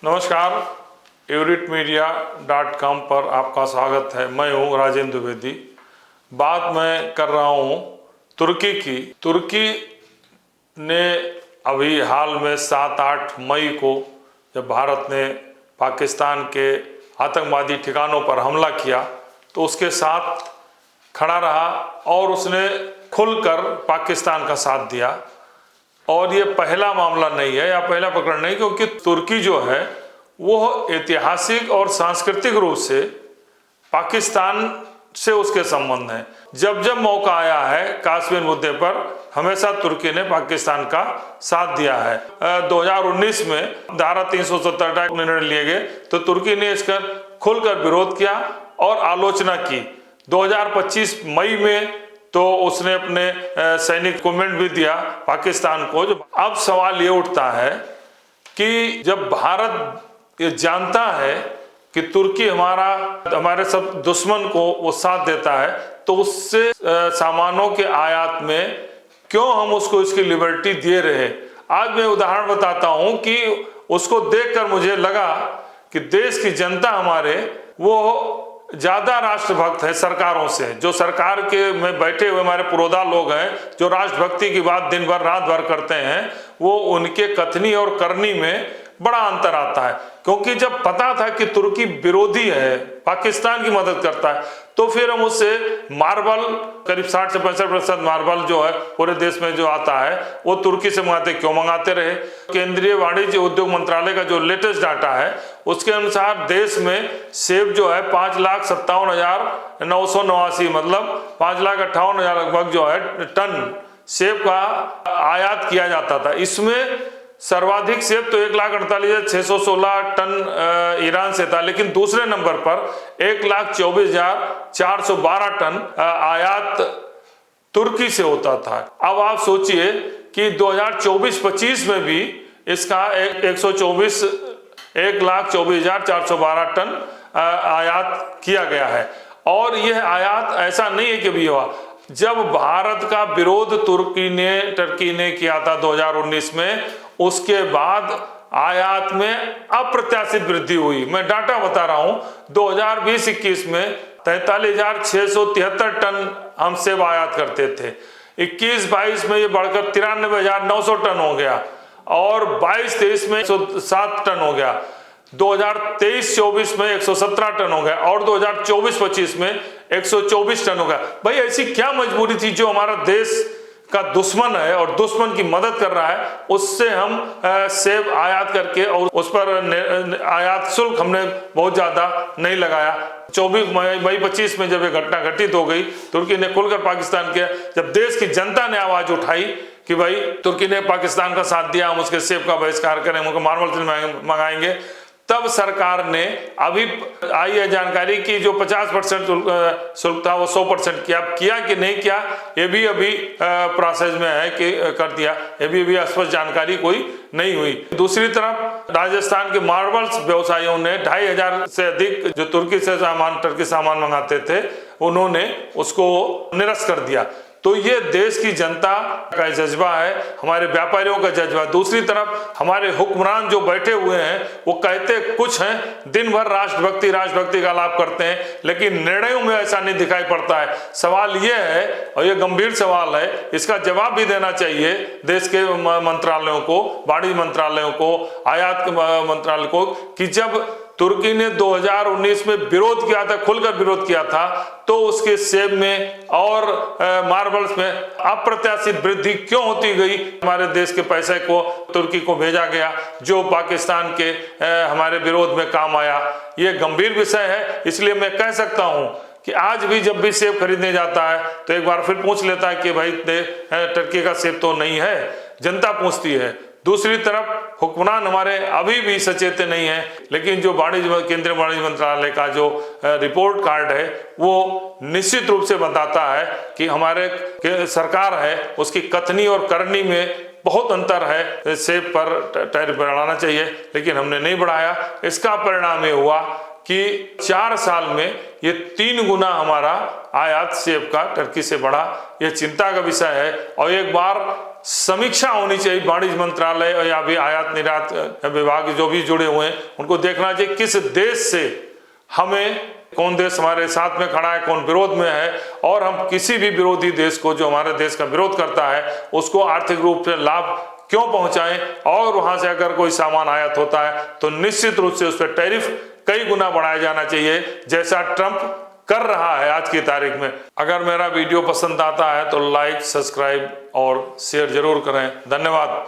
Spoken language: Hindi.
नमस्कार, euritmedia.com पर आपका स्वागत है। मैं हूँ राजेंद्र द्विवेदी। बात मैं कर रहा हूँ तुर्की की। तुर्की ने अभी हाल में 7-8 मई को जब भारत ने पाकिस्तान के आतंकवादी ठिकानों पर हमला किया तो उसके साथ खड़ा रहा और उसने खुलकर पाकिस्तान का साथ दिया। और ये पहला मामला नहीं है या पहला प्रकरण नहीं, क्योंकि तुर्की जो है वो ऐतिहासिक और सांस्कृतिक रूप से पाकिस्तान से उसके संबंध हैं। जब जब मौका आया है कश्मीर मुद्दे पर हमेशा तुर्की ने पाकिस्तान का साथ दिया है। 2019 में धारा 370 का निर्णय लिए गए तो तुर्की ने इसका खुलकर विरोध किया और आलोचना की। 2025 मई में तो उसने अपने सैनिक कमेंट भी दिया पाकिस्तान को। अब सवाल ये उठता है कि जब भारत ये जानता है कि तुर्की हमारे सब दुश्मन को वो साथ देता है तो उससे सामानों के आयात में क्यों हम उसको इसकी लिबर्टी दे रहे। आज मैं उदाहरण बताता हूं कि उसको देखकर मुझे लगा कि देश की जनता हमारे वो ज्यादा राष्ट्रभक्त है सरकारों से। जो सरकार के में बैठे हुए हमारे पुरोधा लोग हैं जो राष्ट्रभक्ति की बात दिन भर रात भर करते हैं, वो उनके कथनी और करनी में बड़ा अंतर आता है। क्योंकि जब पता था कि तुर्की विरोधी है, पाकिस्तान की मदद करता है, तो फिर हम उससे मार्बल करीब 60 से 65% मार्बल जो है पूरे देश में जो आता है वो तुर्की से मंगाते क्यों मंगाते रहे। केंद्रीय वाणिज्य उद्योग मंत्रालय का जो लेटेस्ट डाटा है उसके अनुसार देश में सेब जो है 5,57,989 मतलब 5,58,000 लगभग जो है टन सेब का आयात किया जाता था। इसमें सर्वाधिक सेब तो 1,48,616 टन ईरान से था, लेकिन दूसरे नंबर पर 1,24,412 टन आयात तुर्की से होता था। अब आप सोचिए कि 2024-25 में भी इसका 1,24,412 टन आयात किया गया है। और यह आयात ऐसा नहीं है कि भी हुआ। जब भारत का विरोध टर्की ने किया था 2019 में, उसके बाद आयात में अप्रत्याशित वृद्धि हुई। मैं डाटा बता रहा हूं, 2020-21 में 43,673 टन हम सेब आयात करते थे। 21-22 में ये बढ़कर 93,900 टन हो गया और 22-23 में 107 टन हो गया। 2023-24 में 117 टन हो गया और 2024-25 में 124 टन हो गया। भाई ऐसी क्या मजबूरी थी? जो हमारा देश का दुश्मन है और दुश्मन की मदद कर रहा है उससे हम सेब आयात करके और उस पर आयात शुल्क हमने बहुत ज्यादा नहीं लगाया। 24-25 में जब ये घटना घटित हो गई, तुर्की ने खुलकर पाकिस्तान किया। जब देश की जनता ने आवाज उठाई कि भाई तुर्की ने पाकिस्तान का साथ दिया, हम उसके सेब का बहिष्कार करें, उनको मार्बल मंगाएंगे, तब सरकार ने अभी आई है जानकारी की जो 50% शुल्क था वो 100% किया कि नहीं किया, ये भी अभी प्रोसेस में है कि कर दिया। ये भी स्पष्ट जानकारी कोई नहीं हुई। दूसरी तरफ राजस्थान के मार्बल्स व्यवसायियों ने 2,500 से अधिक जो तुर्की से टर्की सामान मंगाते थे उन्होंने उसको निरस्त कर दिया। तो ये देश की जनता का जज्बा है, हमारे व्यापारियों का जज्बा। दूसरी तरफ हमारे हुक्मरान जो बैठे हुए हैं वो कहते कुछ हैं, दिन भर राष्ट्रभक्ति का लाभ करते हैं, लेकिन निर्णयों में ऐसा नहीं दिखाई पड़ता है। सवाल ये है और ये गंभीर सवाल है, इसका जवाब भी देना चाहिए देश के मंत्रालयों को, वाणिज्य मंत्रालयों को, आयात मंत्रालय को, कि जब तुर्की ने 2019 में विरोध किया था, खुलकर विरोध किया था, तो उसके सेब में और मार्बल्स में अप्रत्याशित वृद्धि क्यों होती गई? हमारे देश के पैसे को तुर्की को भेजा गया जो पाकिस्तान के हमारे विरोध में काम आया। ये गंभीर विषय है। इसलिए मैं कह सकता हूं कि आज भी जब भी सेब खरीदने जाता है तो एक बार फिर पूछ लेता है कि भाई टर्की का सेब तो नहीं है, जनता पूछती है। दूसरी तरफ हुक्मरान हमारे अभी भी सचेत नहीं है, लेकिन जो केंद्रीय वाणिज्य मंत्रालय का जो रिपोर्ट कार्ड है वो निश्चित रूप से बताता है कि हमारे सरकार है उसकी कथनी और करनी में बहुत अंतर है। सेब पर टैरिफ बढ़ाना चाहिए लेकिन हमने नहीं बढ़ाया। इसका परिणाम ये हुआ कि 4 साल में ये 3 गुना हमारा आयात सेब का टर्की से बढ़ा। यह चिंता का विषय है। और एक बार समीक्षा होनी चाहिए। वाणिज्य मंत्रालय या भी आयात निर्यात विभाग जो भी जुड़े हुए हैं उनको देखना चाहिए किस देश से हमें, कौन देश हमारे साथ में खड़ा है, कौन विरोध में है, और हम किसी भी विरोधी देश को जो हमारे देश का विरोध करता है उसको आर्थिक रूप से लाभ क्यों पहुंचाएं। और वहां से अगर कोई सामान आयात होता है तो निश्चित रूप से उस पर टैरिफ कई गुना बढ़ाया जाना चाहिए, जैसा ट्रंप कर रहा है आज की तारीख में। अगर मेरा वीडियो पसंद आता है तो लाइक, सब्सक्राइब और शेयर जरूर करें। धन्यवाद।